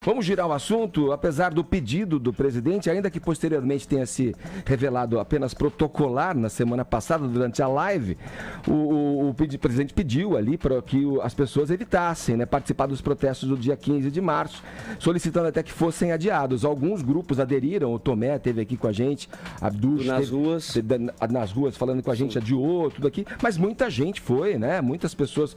Vamos girar o assunto, apesar do pedido do presidente, ainda que posteriormente tenha se revelado apenas protocolar na semana passada, durante a live, o presidente pediu ali para que as pessoas evitassem, né, participar dos protestos do dia 15 de março, solicitando até que fossem adiados. Alguns grupos aderiram, o Tomé esteve aqui com a gente, a Dush nas ruas falando com a gente, adiou tudo aqui, mas muita gente foi, né? Muitas pessoas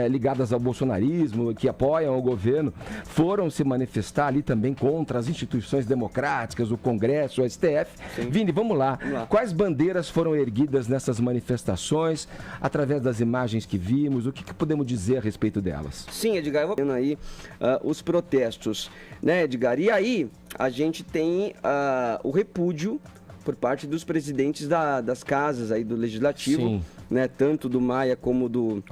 ligadas ao bolsonarismo, que apoiam o governo, foram se manifestar ali também contra as instituições democráticas, o Congresso, o STF. Sim. Vini, vamos lá. Quais bandeiras foram erguidas nessas manifestações, através das imagens que vimos? O que podemos dizer a respeito delas? Sim, Edgar, eu vou vendo aí os protestos, né, Edgar? E aí a gente tem o repúdio por parte dos presidentes das casas aí do Legislativo, né, tanto do Maia como do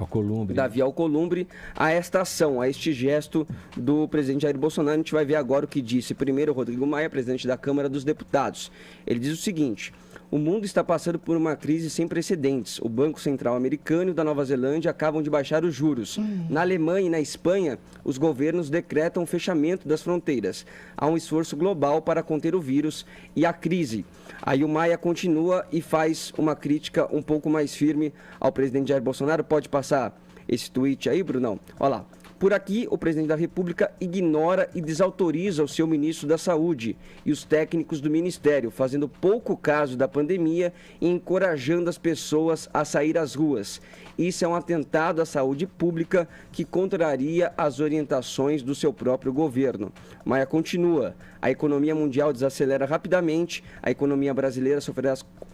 Davi Alcolumbre, a esta ação, a este gesto do presidente Jair Bolsonaro. A gente vai ver agora o que disse primeiro o Rodrigo Maia, presidente da Câmara dos Deputados. Ele diz o seguinte: o mundo está passando por uma crise sem precedentes. O Banco Central americano e da Nova Zelândia acabam de baixar os juros. Na Alemanha e na Espanha, os governos decretam o fechamento das fronteiras. Há um esforço global para conter o vírus e a crise. Aí o Maia continua e faz uma crítica um pouco mais firme ao presidente Jair Bolsonaro. Pode passar esse tweet aí, Brunão? Olha lá. Por aqui, o presidente da República ignora e desautoriza o seu ministro da Saúde e os técnicos do Ministério, fazendo pouco caso da pandemia e encorajando as pessoas a sair às ruas. Isso é um atentado à saúde pública que contraria as orientações do seu próprio governo. Maia continua: a economia mundial desacelera rapidamente, a economia brasileira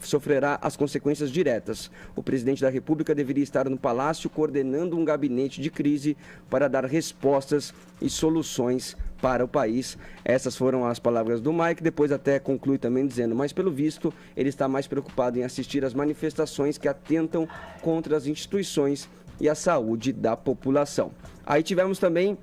sofrerá as consequências diretas. O presidente da República deveria estar no Palácio coordenando um gabinete de crise para dar respostas e soluções para o país. Essas foram as palavras do Maia, que depois até conclui também dizendo: mas pelo visto ele está mais preocupado em assistir às manifestações que atentam contra as instituições e a saúde da população. Aí tivemos também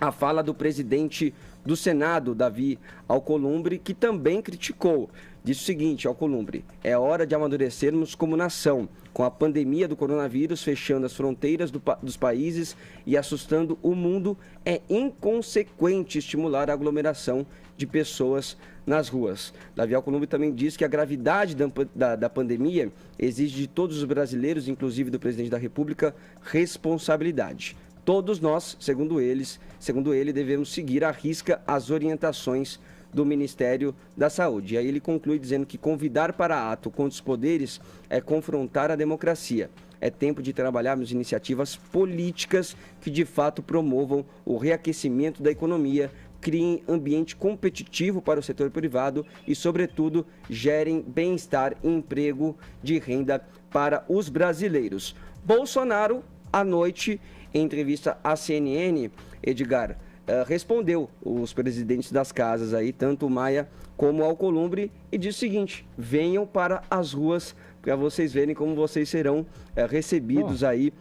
a fala do presidente do Senado, Davi Alcolumbre, que também criticou. Disse o seguinte: Alcolumbre, é hora de amadurecermos como nação. Com a pandemia do coronavírus fechando as fronteiras dos países e assustando o mundo, é inconsequente estimular a aglomeração de pessoas nas ruas. Davi Alcolumbre também diz que a gravidade da pandemia exige de todos os brasileiros, inclusive do presidente da República, responsabilidade. Todos nós, segundo ele, devemos seguir à risca as orientações do Ministério da Saúde. E aí ele conclui dizendo que convidar para ato contra os poderes é confrontar a democracia. É tempo de trabalharmos iniciativas políticas que de fato promovam o reaquecimento da economia, criem ambiente competitivo para o setor privado e, sobretudo, gerem bem-estar e emprego de renda para os brasileiros. Bolsonaro, à noite, em entrevista à CNN, Edgar, respondeu os presidentes das casas aí, tanto o Maia como o Alcolumbre, e disse o seguinte: venham para as ruas para vocês verem como vocês serão recebidos aí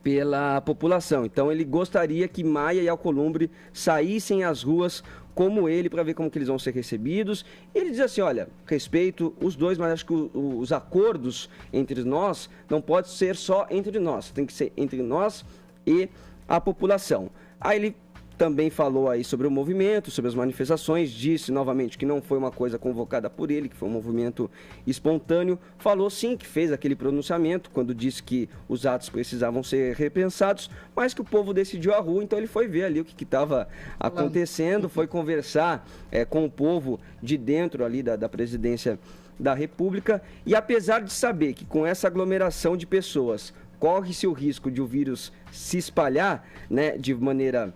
pela população. Então ele gostaria que Maia e Alcolumbre saíssem às ruas como ele, para ver como que eles vão ser recebidos. Ele diz assim: olha, respeito os dois, mas acho que os acordos entre nós não pode ser só entre nós, tem que ser entre nós e a população. Aí ele também falou aí sobre o movimento, sobre as manifestações, disse novamente que não foi uma coisa convocada por ele, que foi um movimento espontâneo. Falou sim que fez aquele pronunciamento quando disse que os atos precisavam ser repensados, mas que o povo decidiu a rua, então ele foi ver ali o que estava acontecendo, foi conversar com o povo de dentro ali da presidência da República. E apesar de saber que com essa aglomeração de pessoas corre-se o risco de o vírus se espalhar, né, de maneira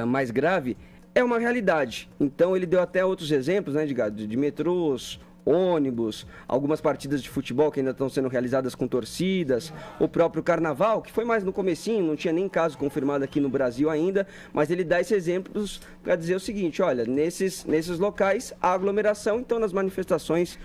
mais grave, é uma realidade. Então ele deu até outros exemplos, né, de metrôs, ônibus, algumas partidas de futebol que ainda estão sendo realizadas com torcidas, o próprio carnaval, que foi mais no comecinho, não tinha nem caso confirmado aqui no Brasil ainda, mas ele dá esses exemplos para dizer o seguinte: olha, nesses locais há aglomeração, então nas manifestações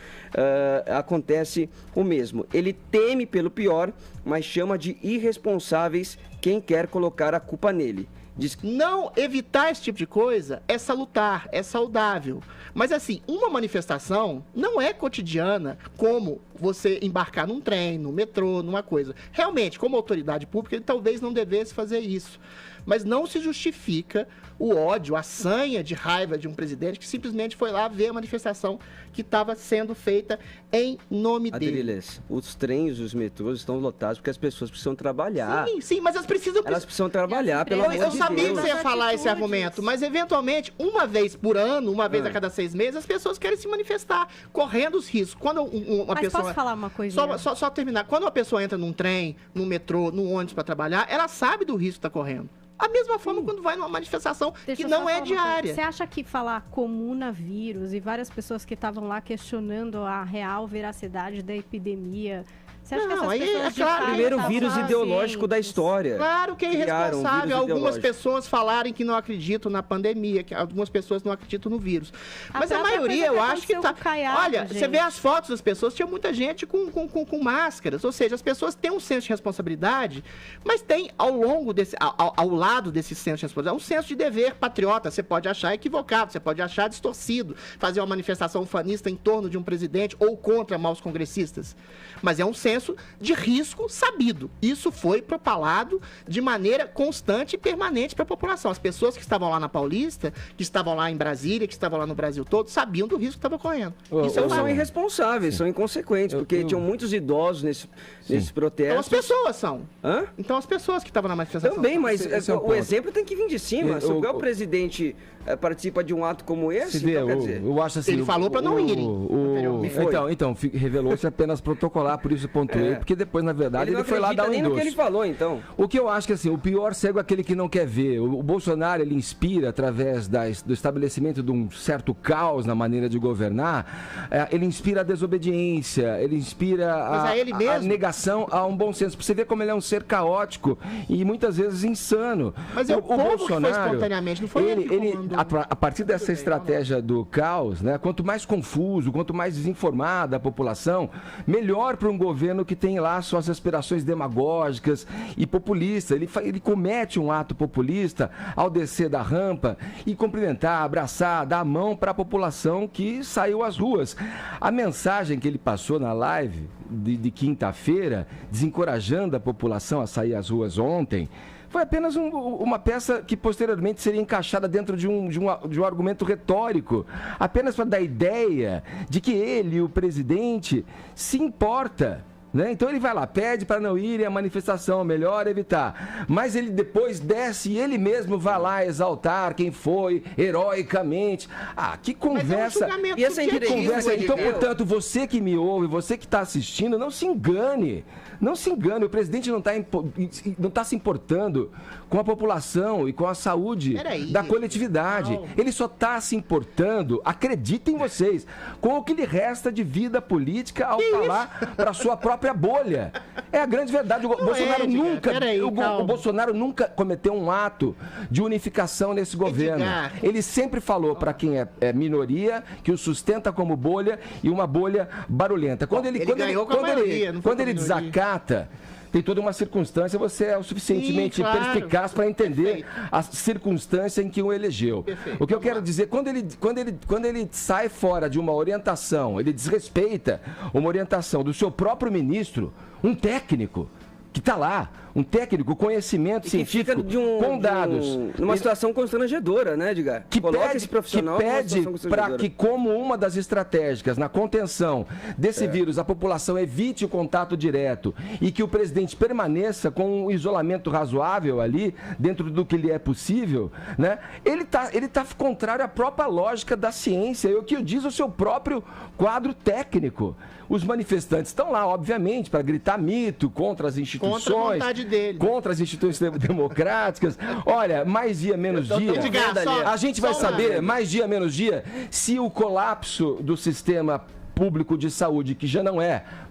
acontece o mesmo. Ele teme pelo pior, mas chama de irresponsáveis quem quer colocar a culpa nele. Diz que não evitar esse tipo de coisa é salutar, é saudável. Mas assim, uma manifestação não é cotidiana como você embarcar num trem, no metrô, numa coisa. Realmente, como autoridade pública, ele talvez não devesse fazer isso. Mas não se justifica o ódio, a sanha de raiva de um presidente que simplesmente foi lá ver a manifestação que estava sendo feita em nome dele. Adriles, os trens, os metrôs estão lotados porque as pessoas precisam trabalhar. Sim, mas elas precisam trabalhar, pelo amor de Deus. Eu sabia que você ia falar esse argumento, mas eventualmente, uma vez por ano, uma vez a cada 6 meses, as pessoas querem se manifestar, correndo os riscos. Quando uma pessoa... Posso falar uma coisa? Só terminar. Quando uma pessoa entra num trem, num metrô, num ônibus para trabalhar, ela sabe do risco que está correndo. A mesma forma quando vai numa manifestação que não é diária. Você acha que falar comunavírus e várias pessoas que estavam lá questionando a real veracidade da epidemia... Você acha que essas pessoas claro, primeiro vírus ideológico da história. Claro que é irresponsável algumas pessoas falarem que não acreditam na pandemia, que algumas pessoas não acreditam no vírus. Mas a maioria, eu acho que tá... Olha, você vê as fotos das pessoas, tinha muita gente com máscaras. Ou seja, as pessoas têm um senso de responsabilidade, mas tem ao lado desse senso de responsabilidade, um senso de dever patriota. Você pode achar equivocado, você pode achar distorcido, fazer uma manifestação ufanista em torno de um presidente ou contra maus congressistas. Mas é um senso de risco sabido. Isso foi propalado de maneira constante e permanente para a população. As pessoas que estavam lá na Paulista, que estavam lá em Brasília, que estavam lá no Brasil todo, sabiam do risco que estava correndo. Isso são irresponsáveis, são inconsequentes, porque tinham muitos idosos nesse protesto. Então as pessoas são. Hã? Então as pessoas que estavam na manifestação. Também, mas o exemplo tem que vir de cima. Se o presidente participa de um ato como esse, então, quer dizer... Eu acho assim, ele falou para não irem. Então revelou-se apenas protocolar, por isso pontuei, porque depois, na verdade, ele foi lá dar um endosso. Que ele falou, então. O que eu acho que, assim, o pior cego é aquele que não quer ver. O Bolsonaro, ele inspira, através do estabelecimento de um certo caos na maneira de governar, ele inspira a desobediência, ele inspira a negação a um bom senso. Pra você ver como ele é um ser caótico e muitas vezes insano. Mas o Bolsonaro, foi espontaneamente, não foi ele a partir dessa estratégia do caos, né, quanto mais confuso, quanto mais desinformada a população, melhor para um governo que tem lá suas aspirações demagógicas e populistas. Ele comete um ato populista ao descer da rampa e cumprimentar, abraçar, dar a mão para a população que saiu às ruas. A mensagem que ele passou na live de quinta-feira, desencorajando a população a sair às ruas ontem, foi apenas uma peça que posteriormente seria encaixada dentro de um argumento retórico, apenas para dar ideia de que ele, o presidente, se importa. Né? Então ele vai lá, pede para não ir à manifestação, melhor evitar. Mas ele depois desce e ele mesmo vai lá exaltar quem foi heroicamente. Que conversa! E essa conversa. Então, portanto, você que me ouve, você que está assistindo, não se engane. Não se engane, o presidente não está se importando com a população e com a saúde da coletividade. Ele só está se importando, acreditem vocês, com o que lhe resta de vida política ao falar para a sua própria bolha. É a grande verdade. O Bolsonaro nunca cometeu um ato de unificação nesse governo. Ele sempre falou para quem é minoria que o sustenta como bolha e uma bolha barulhenta. Quando ele desacata, tem toda uma circunstância, você é o suficientemente perspicaz para entender a circunstância em que o elegeu. O que eu quero dizer, quando ele sai fora de uma orientação, ele desrespeita uma orientação do seu próprio ministro, um técnico que está lá, um técnico, conhecimento científico, com dados. Numa situação constrangedora, né, Edgar? Que pede para que, como uma das estratégicas na contenção desse vírus, a população evite o contato direto e que o presidente permaneça com um isolamento razoável ali, dentro do que lhe é possível, né? Ele tá contrário à própria lógica da ciência, e o que diz o seu próprio quadro técnico. Os manifestantes estão lá, obviamente, para gritar mito contra as instituições, contra as instituições democráticas. Olha, mais dia, menos dia, a gente vai saber, mais dia, menos dia, se o colapso do sistema público de saúde, que já não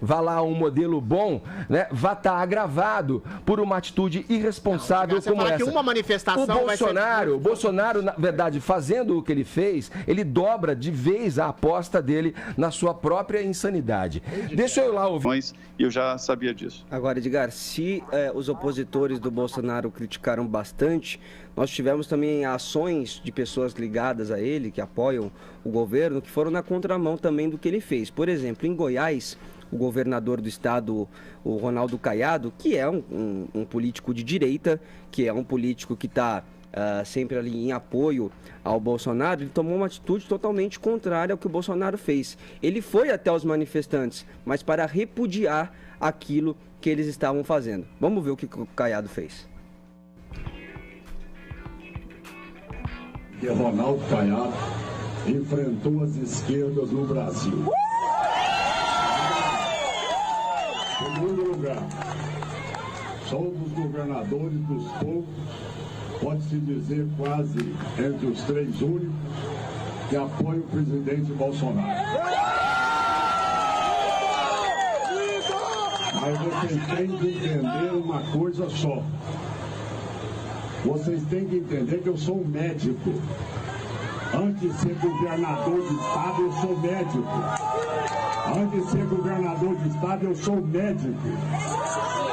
vai lá um modelo bom, né, vai estar agravado por uma atitude irresponsável como essa. Que uma manifestação o Bolsonaro, na verdade, fazendo o que ele fez, ele dobra de vez a aposta dele na sua própria insanidade. Deixa eu lá ouvir. E eu já sabia disso. Agora, Edgar, se os opositores do Bolsonaro criticaram bastante, nós tivemos também ações de pessoas ligadas a ele, que apoiam o governo, que foram na contramão também do que ele fez. Por exemplo, em Goiás, o governador do estado, o Ronaldo Caiado, que é um político de direita, que é um político que está sempre ali em apoio ao Bolsonaro, ele tomou uma atitude totalmente contrária ao que o Bolsonaro fez. Ele foi até os manifestantes, mas para repudiar aquilo que eles estavam fazendo. Vamos ver o que o Caiado fez. Que Ronaldo Caiado enfrentou as esquerdas no Brasil. Segundo lugar, somos os governadores dos poucos, pode-se dizer quase entre os 3 únicos, que apoiam o presidente Bolsonaro. Mas vocês têm que entender uma coisa só. Vocês têm que entender que eu sou um médico. Antes de ser governador de estado, eu sou médico. Antes de ser governador de estado, eu sou médico.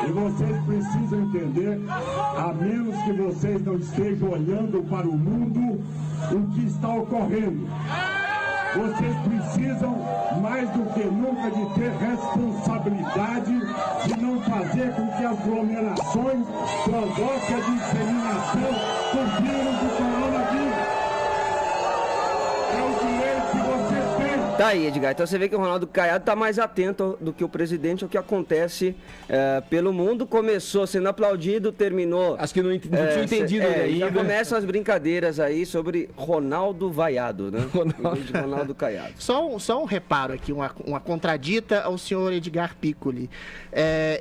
E vocês precisam entender, a menos que vocês não estejam olhando para o mundo, o que está ocorrendo. Vocês precisam, mais do que nunca, de ter responsabilidade de não fazer com que as aglomerações provoquem a disseminação do vírus do coronavírus. É o direito que vocês têm. Tá aí, Edgar. Então você vê que o Ronaldo Caiado está mais atento do que o presidente ao que acontece pelo mundo. Começou sendo aplaudido, terminou... Acho que não tinha entendido ainda. Já começam as brincadeiras aí sobre Ronaldo Vaiado, né? Ronaldo Caiado. Só um reparo aqui, uma contradita ao senhor Edgar Piccoli.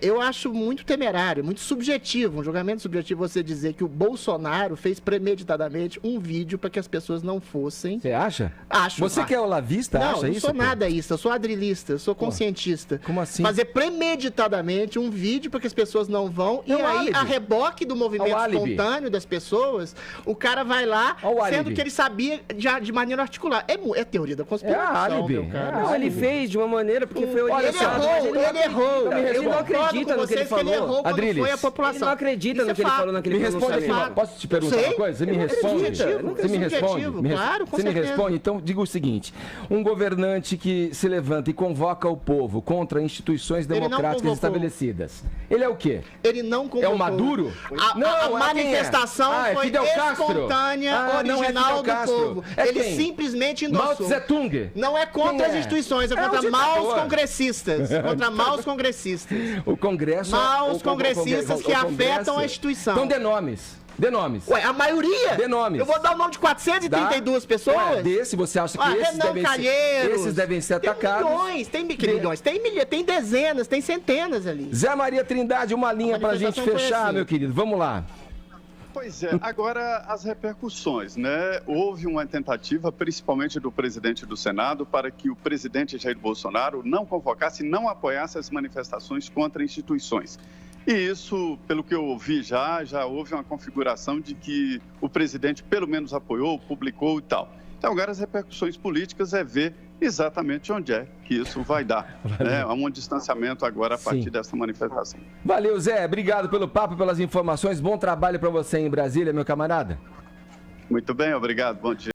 Eu acho muito temerário, muito subjetivo, um julgamento subjetivo você dizer que o Bolsonaro fez premeditadamente um vídeo para que as pessoas não fossem... Você acha? Acho. Você que é olavista, não, acha não isso? Sou nada isso, eu sou adrilista, eu sou conscientista. Como assim? Fazer premeditadamente um vídeo para que as pessoas não vão, e aí, a reboque do movimento espontâneo das pessoas, o cara vai lá, sendo que ele sabia já de maneira articular. É teoria da conspiração, meu cara. Não, ele fez de uma maneira, porque foi orientado. Ele errou. Ele não acredita no que ele falou. Ele errou quando foi a população. Ele não acredita no que ele falou naquele pronunciamento. Me responde aqui, posso te perguntar uma coisa? Você me responde? Você me responde? Claro, com certeza. Você me responde? Então, diga o seguinte, um governante que se levanta e convoca o povo contra instituições democráticas estabelecidas, ele é o quê? Ele não convocou. É o Maduro? A manifestação foi espontânea, original do povo. Ele simplesmente endossou. Mao Tse-tung. Não é contra as instituições, é contra maus congressistas. Contra maus congressistas. O Congresso... Maus congressistas que afetam a instituição. Então dê nomes. Dê nomes. Ué, a maioria? Dê nomes. Eu vou dar o nome de 432 pessoas? Ué, desse, você acha que esses devem ser atacados? Tem milhões, tem dezenas, tem centenas ali. Zé Maria Trindade, uma linha pra gente fechar, assim, meu querido. Vamos lá. Pois é, agora as repercussões, né? Houve uma tentativa, principalmente do presidente do Senado, para que o presidente Jair Bolsonaro não convocasse, não apoiasse as manifestações contra instituições. E isso, pelo que eu ouvi já houve uma configuração de que o presidente pelo menos apoiou, publicou e tal. Então agora as repercussões políticas é ver exatamente onde é que isso vai dar. Né? Há um distanciamento agora a partir dessa manifestação. Valeu, Zé. Obrigado pelo papo, pelas informações. Bom trabalho para você em Brasília, meu camarada. Muito bem, obrigado. Bom dia.